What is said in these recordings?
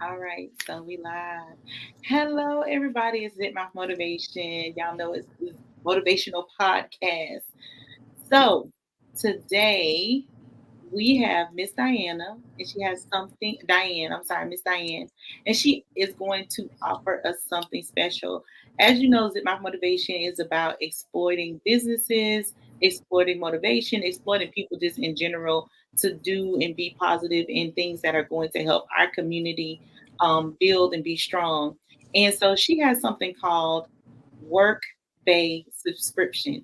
All right, so we live. Hello, everybody. It's Zip Mouth Motivation. Y'all know it's the motivational podcast. So today we have Miss Diana, and she has something. Diane, I'm sorry, Miss Diane, and she is going to offer us something special. As you know, Zip Mouth Motivation is about exploiting businesses, exploiting motivation, exploiting people just in general to do and be positive in things that are going to help our community build and be strong. And so she has something called Work Bay subscription.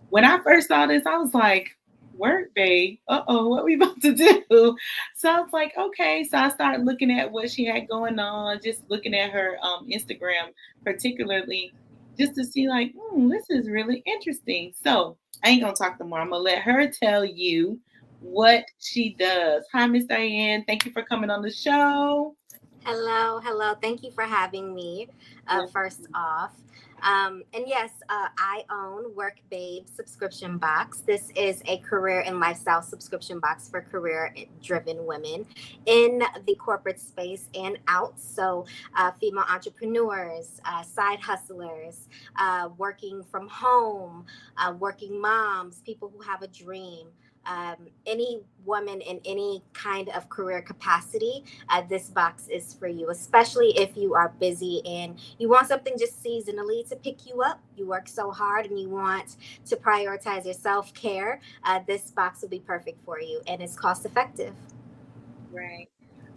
When I first saw this, I was like, Work Babe, what we about to do? So I was like, okay. So I started looking at what she had going on, just looking at her Instagram, particularly, just to see like, this is really interesting. So I ain't gonna talk no more. I'm gonna let her tell you what she does. Hi, Miss Diane. Thank you for coming on the show. Hello. Thank you for having me. First off, and yes, I own Work Babe subscription box. This is a career and lifestyle subscription box for career-driven women in the corporate space and out. So, female entrepreneurs, side hustlers, working from home, working moms, people who have a dream. Any woman in any kind of career capacity, this box is for you, especially if you are busy and you want something just seasonally to pick you up. You work so hard and you want to prioritize your self care. This box will be perfect for you and it's cost effective. Right.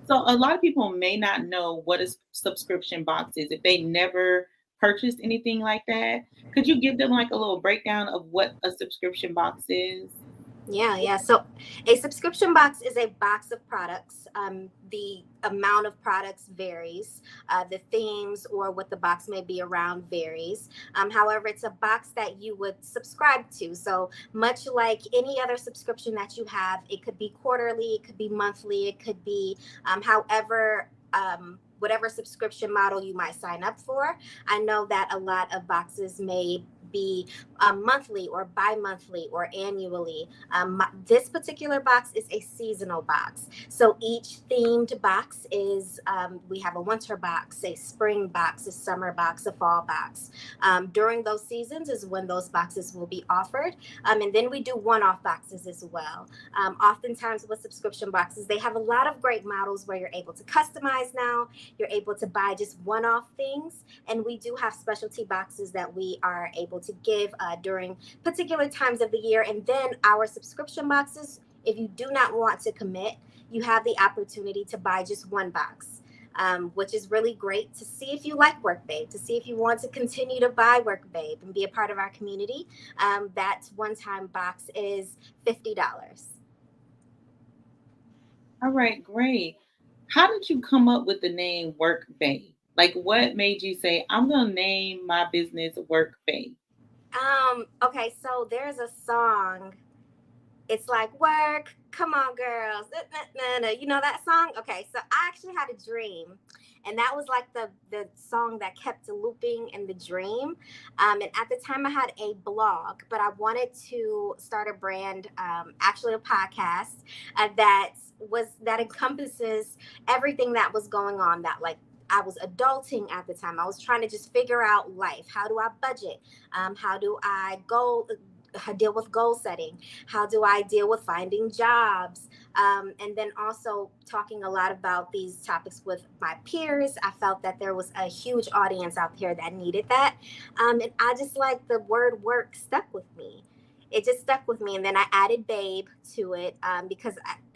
So a lot of people may not know what a subscription box is if they never purchased anything like that. Could you give them like a little breakdown of what a subscription box is? Yeah. So a subscription box is a box of products. The amount of products varies. The themes or what the box may be around varies. However, it's a box that you would subscribe to. So much like any other subscription that you have, it could be quarterly, it could be monthly, it could be however. Whatever subscription model you might sign up for. I know that a lot of boxes may be monthly or bi-monthly or annually. This particular box is a seasonal box. So each themed box is, we have a winter box, a spring box, a summer box, a fall box. During those seasons is when those boxes will be offered. And then we do one-off boxes as well. Oftentimes with subscription boxes, they have a lot of great models where you're able to customize now. You're able to buy just one-off things. And we do have specialty boxes that we are able to give during particular times of the year. And then our subscription boxes, if you do not want to commit, you have the opportunity to buy just one box. Which is really great to see if you like Work Babe, to see if you want to continue to buy Work Babe and be a part of our community. That one time box is $50. All right, great. How did you come up with the name Work Bay? Like what made you say, I'm gonna name my business Work Bay? Okay, so there's a song. It's like work, come on, girls. You know that song? Okay, so I actually had a dream, and that was like the song that kept looping in the dream. And at the time, I had a blog, but I wanted to start a brand, actually a podcast that encompasses everything that was going on. That like I was adulting at the time. I was trying to just figure out life. How do I budget? How do I go? Deal with goal setting, how do I deal with finding jobs, and then also talking a lot about these topics with my peers. I felt that there was a huge audience out there that needed that, and I just like the word work stuck with me. It just stuck with me, and then I added babe to it, because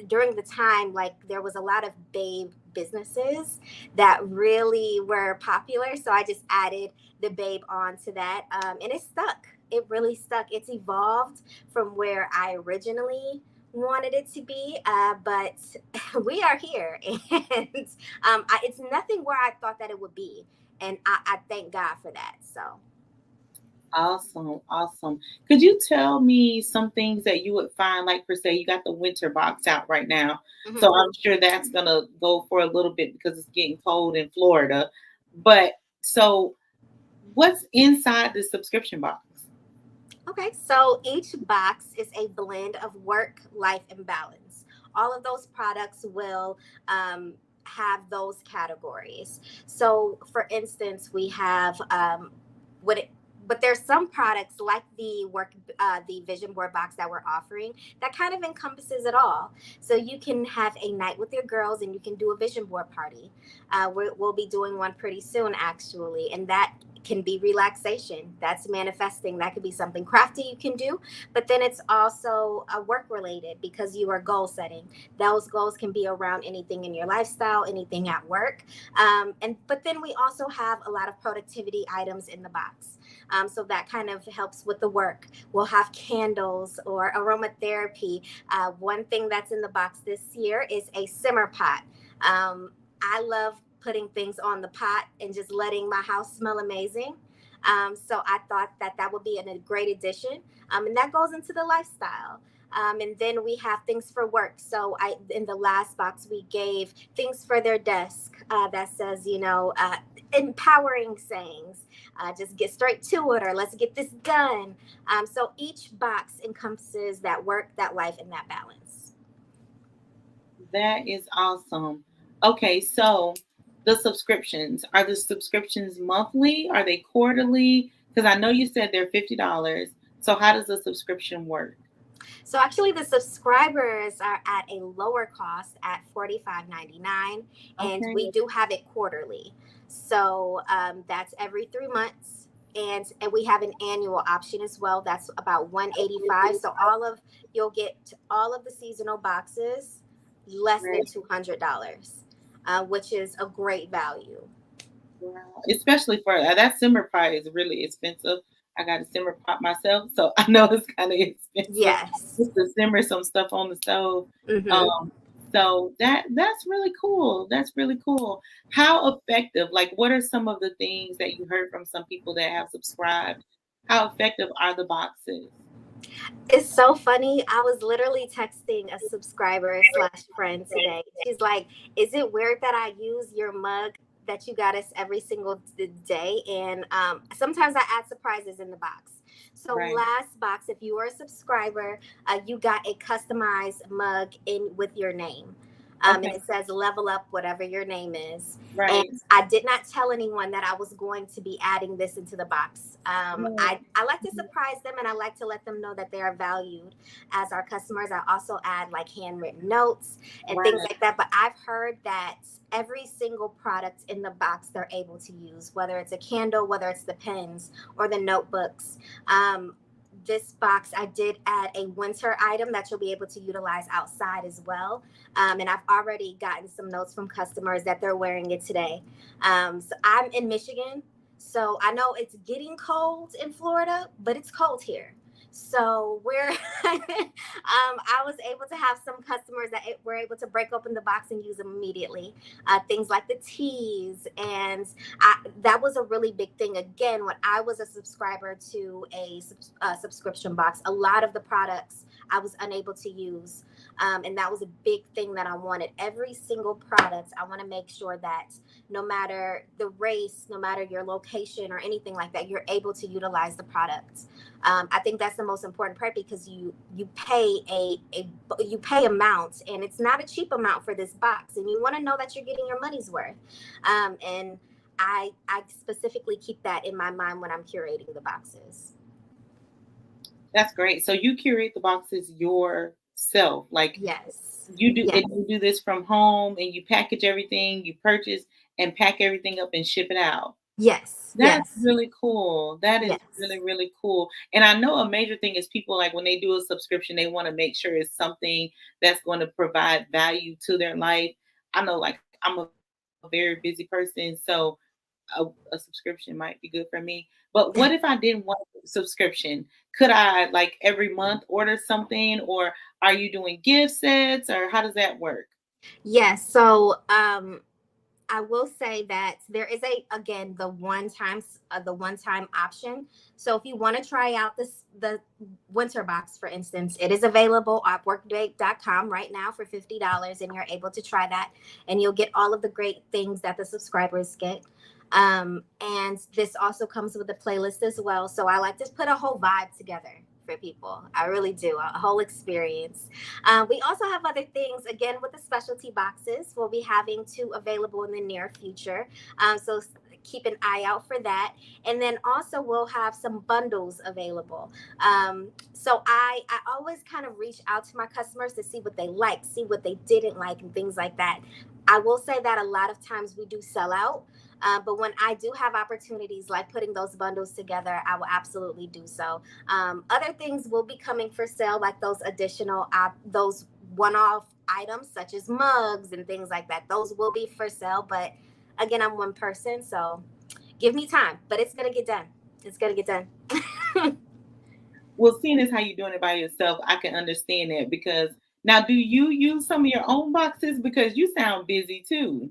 during the time, like, there was a lot of babe businesses that really were popular, so I just added the babe onto that, and it stuck. It really stuck. It's evolved from where I originally wanted it to be, but we are here, and it's nothing where I thought that it would be, and I thank God for that. So. Awesome, awesome. Could you tell me some things that you would find, like per se, you got the winter box out right now, so Mhm. I'm sure that's gonna go for a little bit because it's getting cold in Florida. But so, what's inside the subscription box? Okay, so each box is a blend of work, life, and balance. All of those products will have those categories. So for instance, we have what it, but there's some products like the vision board box that we're offering that kind of encompasses it all. So you can have a night with your girls and you can do a vision board party. We'll be doing one pretty soon, actually, and that can be relaxation. That's manifesting. That could be something crafty you can do, but then it's also work related because you are goal setting. Those goals can be around anything in your lifestyle, anything at work, and but then we also have a lot of productivity items in the box. So that kind of helps with the work. We'll have candles or aromatherapy. One thing that's in the box this year is a simmer pot. I love putting things on the pot and just letting my house smell amazing. So I thought that that would be a great addition. And that goes into the lifestyle. And then we have things for work. So in the last box, we gave things for their desk that says, empowering sayings, just get straight to it, or let's get this done. So each box encompasses that work, that life, and that balance. That is awesome. Okay, so the subscriptions, are the subscriptions monthly? Are they quarterly? Because I know you said they're $50. So how does the subscription work? So actually, the subscribers are at a lower cost at $45.99, and we Okay, do have it quarterly. So that's every 3 months. And we have an annual option as well. That's about 185. So you'll get all of the seasonal boxes less than right. $200, which is a great value. Wow. Especially for that simmer pot is really expensive. I got a simmer pot myself, so I know it's kind of expensive Yes. just to simmer some stuff on the stove. Hmm. Um, so that's really cool. That's really cool. How effective? Like, what are some of the things that you heard from some people that have subscribed? How effective are the boxes? It's so funny. I was literally texting a subscriber slash friend today. She's like, "Is it weird that I use your mug that you got us every single day?" And sometimes I add surprises in the box. So Right. last box, if you were a subscriber, you got a customized mug in with your name. And Okay. it says level up whatever your name is. And Right. I did not tell anyone that I was going to be adding this into the box. Oh, I like to surprise them and I like to let them know that they are valued as our customers. I also add like handwritten notes and things right. like that. But I've heard that every single product in the box they're able to use, whether it's a candle, whether it's the pens or the notebooks. This box, I did add a winter item that you'll be able to utilize outside as well. And I've already gotten some notes from customers that they're wearing it today. So I'm in Michigan. So I know it's getting cold in Florida, but it's cold here. So we're, I was able to have some customers that were able to break open the box and use them immediately. Things like the teas, and that was a really big thing. Again, when I was a subscriber to a subscription box, a lot of the products I was unable to use. And that was a big thing that I wanted. Every single product, I want to make sure that no matter the race, no matter your location or anything like that, you're able to utilize the product. I think that's the most important part because you pay you pay amount, and it's not a cheap amount for this box, and you want to know that you're getting your money's worth. And I specifically keep that in my mind when I'm curating the boxes. That's great. So you curate the boxes yourself. Like Yes. you do, Yes. and you do this from home, and you package everything, you purchase and pack everything up and ship it out. Yes. That's Yes. really cool. That is Yes. really, really cool. And I know a major thing is people like when they do a subscription, they want to make sure it's something that's going to provide value to their life. I know, like, I'm a very busy person, so a, a subscription might be good for me. But what if I didn't want a subscription? Could I, like, every month order something, or are you doing gift sets, or how does that work? Yes. So I will say that there is again the one time option. So if you want to try out the winter box, for instance, it is available at workbabe.com right now for $50, and you're able to try that, and you'll get all of the great things that the subscribers get. And this also comes with a playlist as well. So I like to put a whole vibe together for people. I really do. A whole experience. We also have other things, again, with the specialty boxes. We'll be having two available in the near future. So keep an eye out for that. And then also we'll have some bundles available. So I always kind of reach out to my customers to see what they like, see what they didn't like, and things like that. I will say that a lot of times we do sell out. But when I do have opportunities like putting those bundles together, I will absolutely do so. Other things will be coming for sale, like those additional, those one-off items such as mugs and things like that. Those will be for sale. But again, I'm one person, so give me time. But it's gonna get done. It's gonna get done. Well, seeing as how you're doing it by yourself, I can understand that because now do you use some of your own boxes? Because you sound busy too.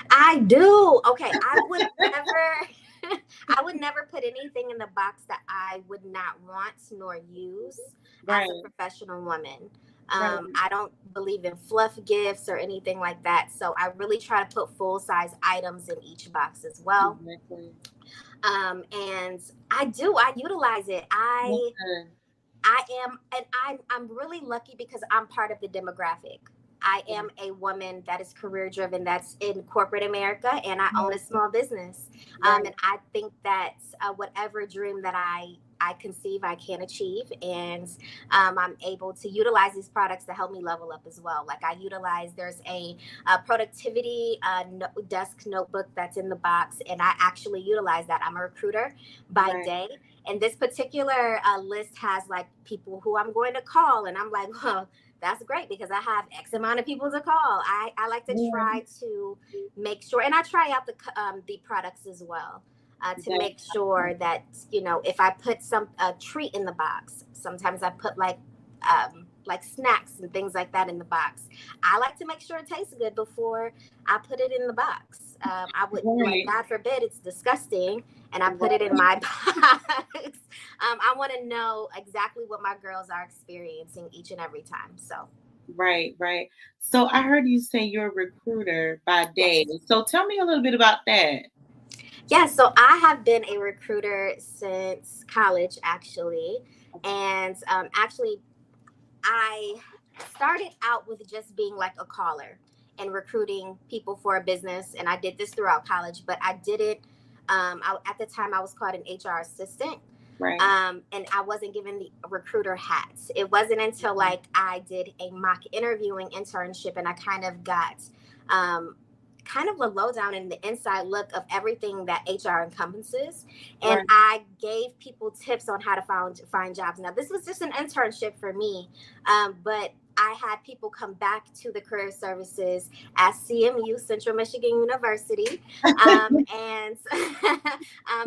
I do. Okay, I would never I would never put anything in the box that I would not want nor use as a Right, professional woman. right, I don't believe in fluff gifts or anything like that. So I really try to put full size items in each box as well. exactly. And I utilize it. That's I good. I am, and I'm really lucky because I'm part of the demographic. I am a woman that is career driven, that's in corporate America, and I own a small business. Right, And I think that whatever dream that I conceive, I can achieve, and I'm able to utilize these products to help me level up as well. Like I utilize, there's a productivity desk notebook that's in the box, and I actually utilize that. I'm a recruiter by right. day, and this particular list has like people who I'm going to call, and I'm like, well, that's great because I have X amount of people to call. I like to Yeah, try to make sure, and I try out the products as well. To that's make sure that, if I put some a treat in the box, sometimes I put like snacks and things like that in the box. I like to make sure it tastes good before I put it in the box. I would, like, right, God forbid, it's disgusting and I put it in right, my box. I want to know exactly what my girls are experiencing each and every time. So, right, right. So I heard you say you're a recruiter by day. yes. So tell me a little bit about that. Yeah, so I have been a recruiter since college, actually. And actually, I started out with just being like a caller and recruiting people for a business. And I did this throughout college, but I did it. At the time, I was called an HR assistant. Right. And I wasn't given the recruiter hats. It wasn't until like I did a mock interviewing internship and I kind of got um, kind of a lowdown and the inside look of everything that HR encompasses. And Right. I gave people tips on how to find jobs. Now, this was just an internship for me, but I had people come back to the career services at CMU, Central Michigan University, and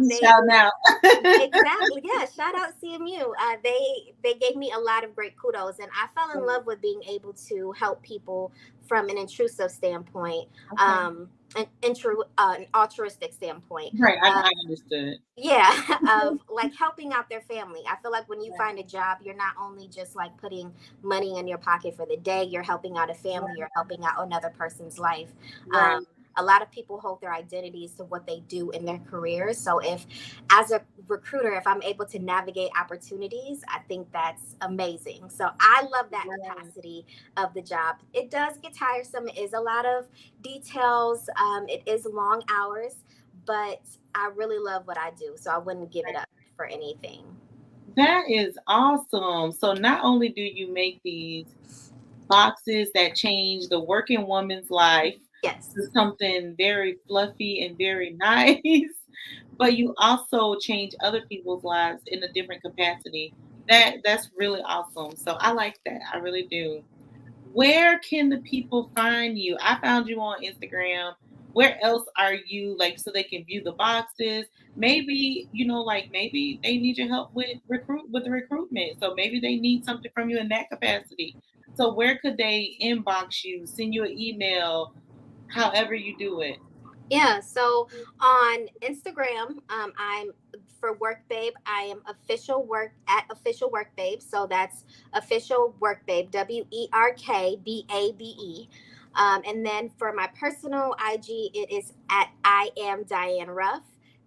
they Shout out. exactly, yeah. Shout out CMU. They gave me a lot of great kudos, and I fell in love with being able to help people from an intrusive standpoint, Okay. an altruistic standpoint. Right. I understood. Yeah, of like helping out their family. I feel like when you Right. find a job, you're not only just like putting money in your pocket for the day, you're helping out a family, you're helping out another person's life. Right. A lot of people hold their identities to what they do in their careers. So if, as a recruiter, if I'm able to navigate opportunities, I think that's amazing. So I love that Right. capacity of the job. It does get tiresome. It is a lot of details. It is long hours, but I really love what I do, so I wouldn't give it up for anything. That is awesome. So not only do you make these boxes that change the working woman's life Yes. to something very fluffy and very nice, but you also change other people's lives in a different capacity. That's really awesome. So I like that. I really do. Where can the people find you? I found you on Instagram. Where else are you, like, so they can view the boxes? Maybe, like maybe they need your help with the recruitment. So maybe they need something from you in that capacity. So where could they inbox you, send you an email, however you do it? Yeah. So on Instagram, I'm for Work Babe. I am official Work Babe. So that's official Work Babe. WERKBABE. And then for my personal IG, it is at I am Diane Ruff.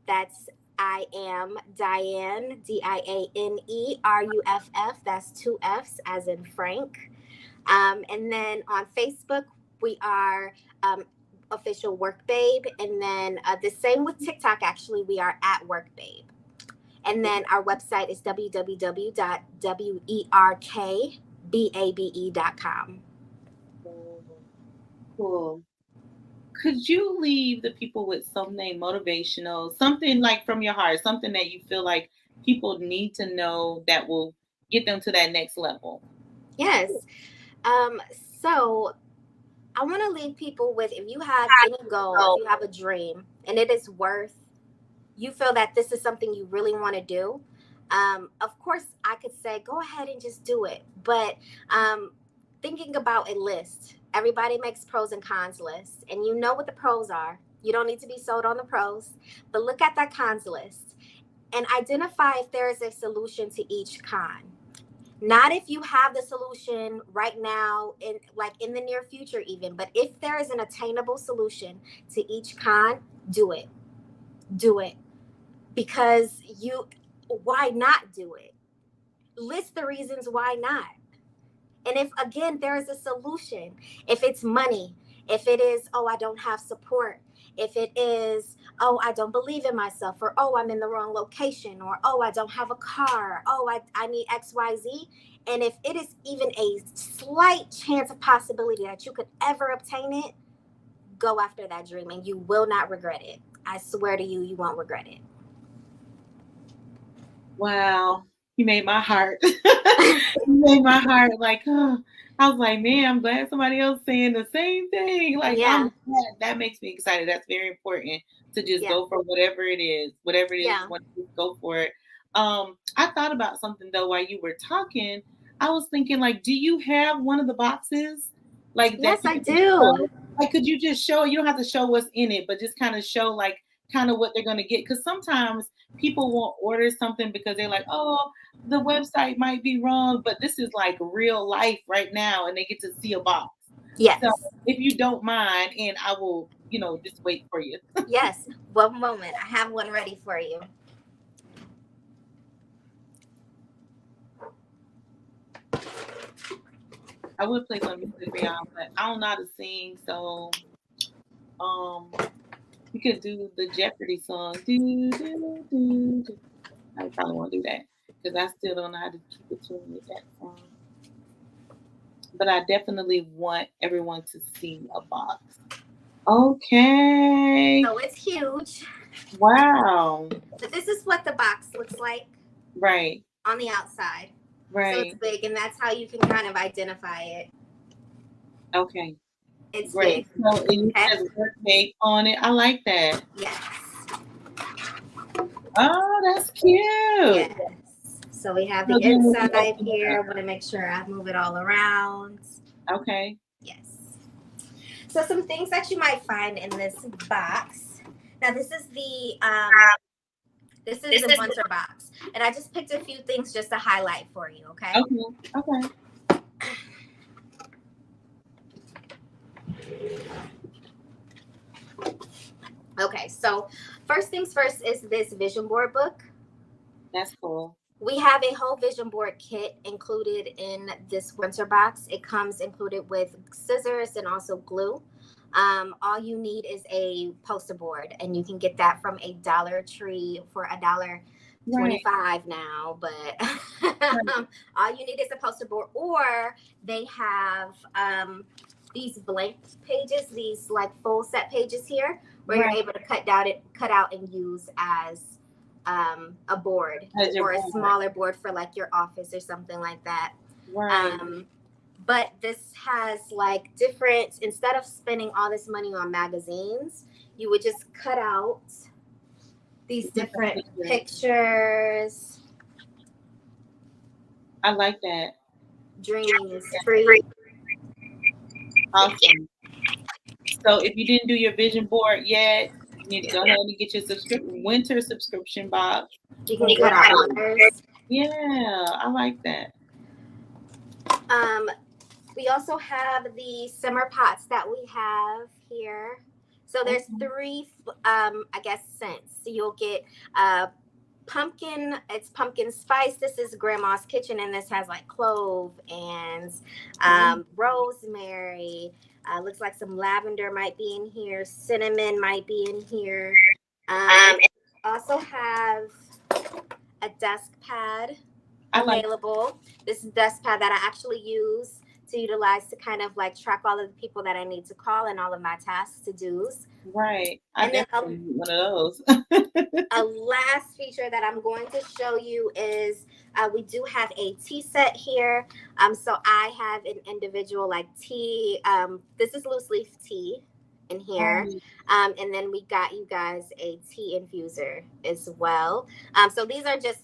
That's I am Diane, DIANERUFF. That's two F's as in Frank. And then on Facebook, we are Official Work Babe. And then the same with TikTok, actually, we are at Werk Babe. And then our website is www.werkbabe.com. Cool. Could you leave the people with something motivational, something like from your heart, something that you feel like people need to know that will get them to that next level? Yes. So I want to leave people with, if you have any goal, if you have a dream and it is worth, you feel that this is something you really want to do. Of course, I could say, go ahead and just do it. But thinking about a list, everybody makes pros and cons lists, and you know what the pros are. You don't need to be sold on the pros, but look at that cons list and identify if there is a solution to each con. Not if you have the solution right now, in the near future even, but if there is an attainable solution to each con, do it. Do it. Because why not do it? List the reasons why not. And if, again, there is a solution, if it's money, if it is, oh, I don't have support, if it is, oh, I don't believe in myself, or, oh, I'm in the wrong location, or, oh, I don't have a car, oh, I need XYZ. And if it is even a slight chance of possibility that you could ever obtain it, go after that dream and you will not regret it. I swear to you, you won't regret it. Wow. You made my heart. You made my heart like, oh. I was like, man, I'm glad somebody else saying the same thing. Like, Yeah. I'm glad. That makes me excited. That's very important to just Yeah. go for whatever it is. Whatever it is, Yeah. you want to go for it. I thought about something though while you were talking. I was thinking, like, do you have one of the boxes? Like that? Yes, I do. Show? Like, could you just show? You don't have to show what's in it, but just kind of show like kind of what they're going to get. Because sometimes people won't order something because they're like, oh, the website might be wrong, but this is like real life right now, and they get to see a box. Yes. So if you don't mind, and I will, just wait for you. Yes. One moment. I have one ready for you. I would play some music for y'all, but I don't know how to sing, so you could do the Jeopardy song. Do, do, do, do. I probably won't do that because I still don't know how to keep it tuned with that song. But I definitely want everyone to see a box. Okay. So it's huge. Wow. But this is what the box looks like. Right. On the outside. Right. So it's big, and that's how you can kind of identify it. Okay. It's great. big. So it says Werk Babe on it. I like that. Yes. Oh, that's cute. Yes. So we have the inside here. I want to make sure I move it all around. Okay. Yes. So some things that you might find in this box. Now this is the winter box, and I just picked a few things just to highlight for you. Okay. Okay. Okay. So first things first is this vision board book. That's cool. We have a whole vision board kit included in this winter box. It comes included with scissors and also glue. All you need is a poster board, and you can get that from a Dollar Tree for $1.25 now. But all you need is a poster board, or they have these blank pages, these like full set pages here, where you're able to cut out and use as a board or a smaller board for like your office or something like that. Right. But this has like different, instead of spending all this money on magazines, you would just cut out these different pictures. I like that. Dreaming is free. Awesome. So if you didn't do your vision board yet, you need to go ahead and get your winter subscription box. You can cut out others. Yeah, I like that. We also have the summer pots that we have here. So there's Okay. three, I guess, scents. So you'll get uh, pumpkin. It's pumpkin spice. This is Grandma's Kitchen, and this has like clove and Ooh. rosemary. Looks like some lavender might be in here. Cinnamon might be in here. And also have a desk pad I like available. This is a desk pad that I actually use to utilize to kind of like track all of the people that I need to call and all of my tasks to do's. right. I And then definitely need one of those. a last feature that I'm going to show you is we do have a tea set here. So I have an individual like tea. This is loose leaf tea in here. Oh, And then we got you guys a tea infuser as well. So these are just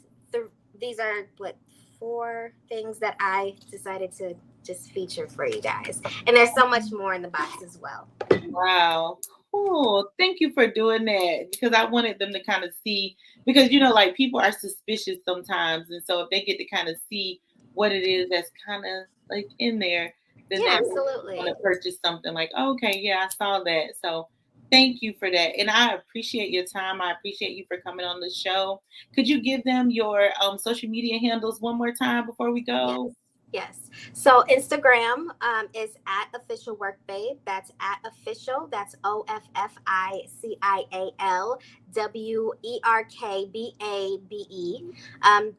these are what, four things that I decided to just feature for you guys. And there's so much more in the box as well. wow. Cool. Thank you for doing that because I wanted them to kind of see because like people are suspicious sometimes, and so if they get to kind of see what it is that's kind of like in there, then Yeah, they want absolutely. to purchase something like, oh, okay, yeah, I saw that. So thank you for that, and I appreciate your time. I appreciate you for coming on the show. Could you give them your social media handles one more time before we Yes. go? Yes. So Instagram is at official work babe. That's at official. That's OFFICIALWERKBABE.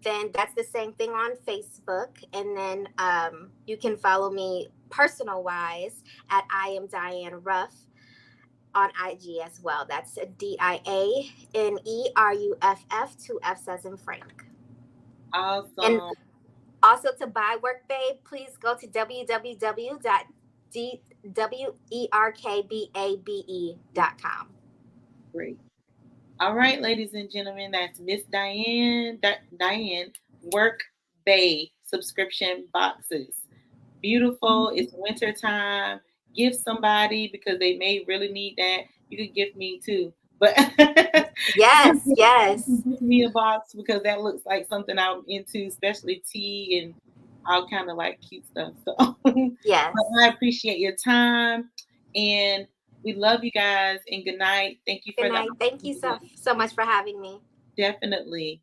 Then that's the same thing on Facebook. And then you can follow me personal wise at I am Diane Ruff on IG as well. That's DIANERUFF, two F's as in Frank. And Awesome. also, to buy Work Babe, please go to www.werkbabe.com. Great. All right, ladies and gentlemen, that's Miss Diane Work Bay subscription boxes. Beautiful. It's winter time. Give somebody because they may really need that. You could gift me too, but Yes, yes, give me a box because that looks like something I'm into, especially tea and all kind of like cute stuff. So, but yes. I appreciate your time and we love you guys and good night. Thank you Good for the night. Thank you opportunity. so much for having me. Definitely.